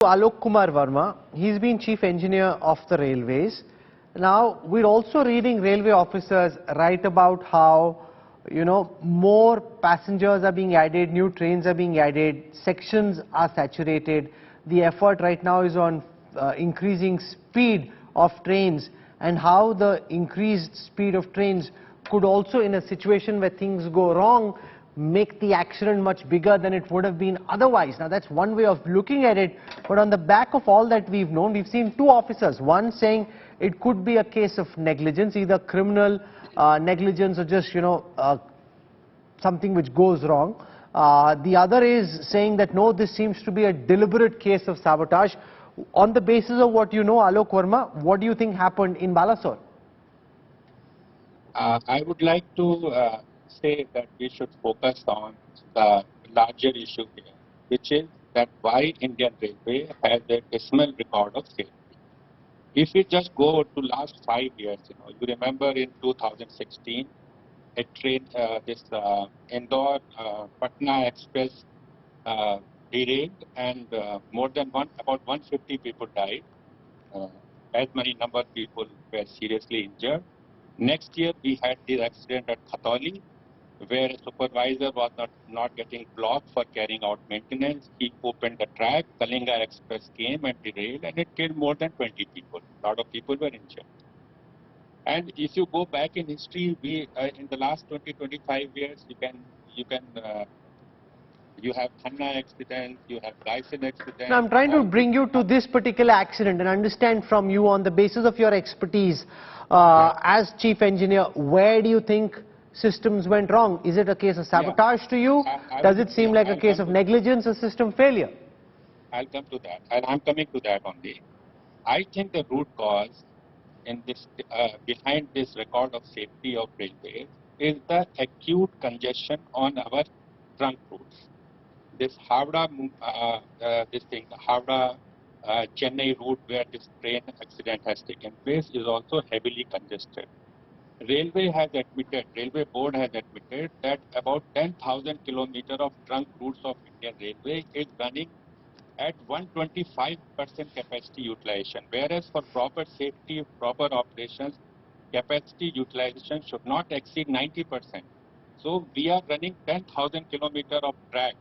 Alok Kumar Verma. He's been chief engineer of the railways. Now, we're also reading railway officers write about how, more passengers are being added, new trains are being added, sections are saturated. The effort right now is on increasing speed of trains, and how the increased speed of trains could also, in a situation where things go wrong, make the accident much bigger than it would have been otherwise. Now, that's one way of looking at it, but on the back of all that we've known, we've seen two officers, one saying it could be a case of negligence, either criminal negligence or just, something which goes wrong. The other is saying that no, this seems to be a deliberate case of sabotage. On the basis of what you know, Alok Verma, what do you think happened in Balasore? I would like to say that we should focus on the larger issue here, which is that why Indian Railway has a dismal record of safety. If we just go to last 5 years, you remember in 2016, a train, this Indore-Patna Express derailed, and about 150 people died. As many number of people were seriously injured. Next year, we had the accident at Khatoli, where a supervisor was not getting blocked for carrying out maintenance. He opened the track, Kalinga Express came and derailed, and it killed more than 20 people. A lot of people were injured. And if you go back in history, we in the last 20-25 years, you have Khanna accident, you have Dyson accident. Now, I'm trying to bring you to this particular accident and understand from you, on the basis of your expertise as chief engineer, where do you think systems went wrong? Is it a case of sabotage to you? Does it seem like a case of negligence or system failure? I'll come to that. I'm coming to that only. I think the root cause in this, behind this record of safety of railways is the acute congestion on our trunk routes. This Howrah, Chennai route where this train accident has taken place is also heavily congested. Railway board has admitted that about 10,000 kilometers of trunk routes of Indian Railway is running at 125% capacity utilization, whereas for proper safety, proper operations, capacity utilization should not exceed 90%. So we are running 10,000 kilometers of track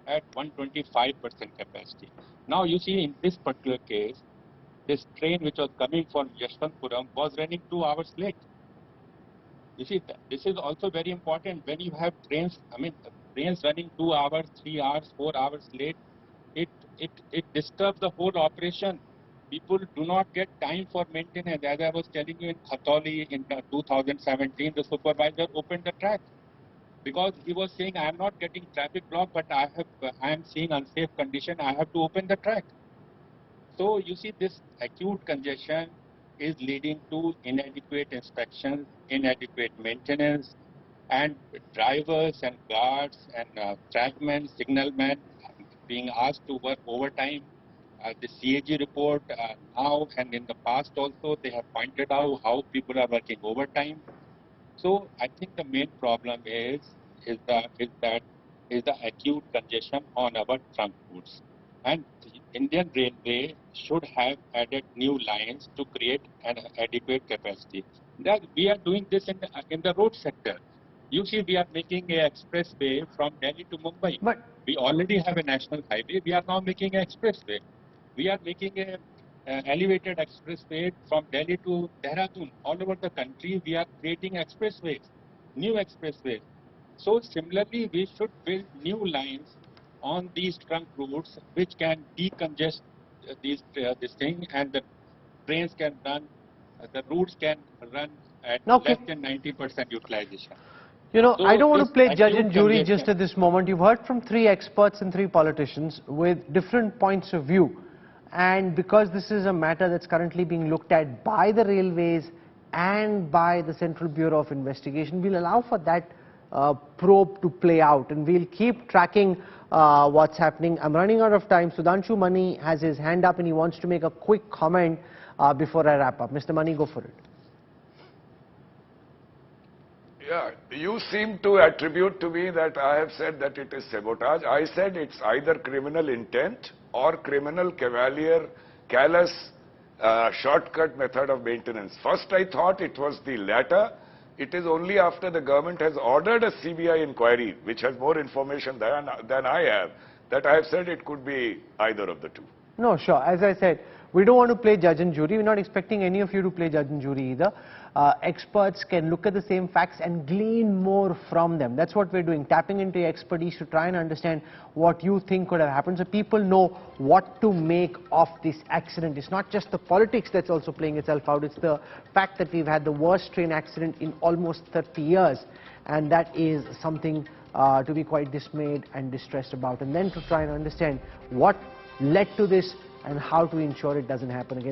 at 125% capacity. Now you see in this particular case, this train which was coming from Yeshwanthpuram was running 2 hours late. You see, this is also very important. When you have trains, trains running 2 hours, 3 hours, 4 hours late, it disturbs the whole operation. People do not get time for maintenance. As I was telling you in Khatoli in 2017, the supervisor opened the track because he was saying, I am not getting traffic block, but I am seeing unsafe condition. I have to open the track. So you see, this acute congestion is leading to inadequate inspections, inadequate maintenance, and drivers and guards and trackmen, signalmen being asked to work overtime. The CAG report now and in the past also, they have pointed out how people are working overtime. So I think the main problem is the acute congestion on our trunk routes, and the Indian Railway should have added new lines to create an adequate capacity. That we are doing this in the road sector. You see, we are making an expressway from Delhi to Mumbai. But we already have a national highway. We are now making an expressway. We are making a elevated expressway from Delhi to Dehradun. All over the country, we are creating expressways, new expressways. So similarly, we should build new lines on these trunk routes which can decongest this thing, and the trains can run, the routes can run at less than 90% utilization. So I don't want to play judge and jury just at this moment. You've heard from 3 experts and 3 politicians with different points of view. And because this is a matter that's currently being looked at by the railways and by the Central Bureau of Investigation, we'll allow for that probe to play out, and we'll keep tracking what's happening. I'm running out of time. Sudhanshu Mani has his hand up and he wants to make a quick comment before I wrap up. Mr. Mani, go for it. Yeah, you seem to attribute to me that I have said that it is sabotage. I said it's either criminal intent or criminal, cavalier, callous, shortcut method of maintenance. First I thought it was the latter. It is only after the government has ordered a CBI inquiry, which has more information than I have, that I have said it could be either of the two. No, sure. As I said, we don't want to play judge and jury. We're not expecting any of you to play judge and jury either. Experts can look at the same facts and glean more from them. That's what we're doing, tapping into your expertise to try and understand what you think could have happened, so people know what to make of this accident. It's not just the politics that's also playing itself out. It's the fact that we've had the worst train accident in almost 30 years, and that is something to be quite dismayed and distressed about, and then to try and understand what led to this and how to ensure it doesn't happen again.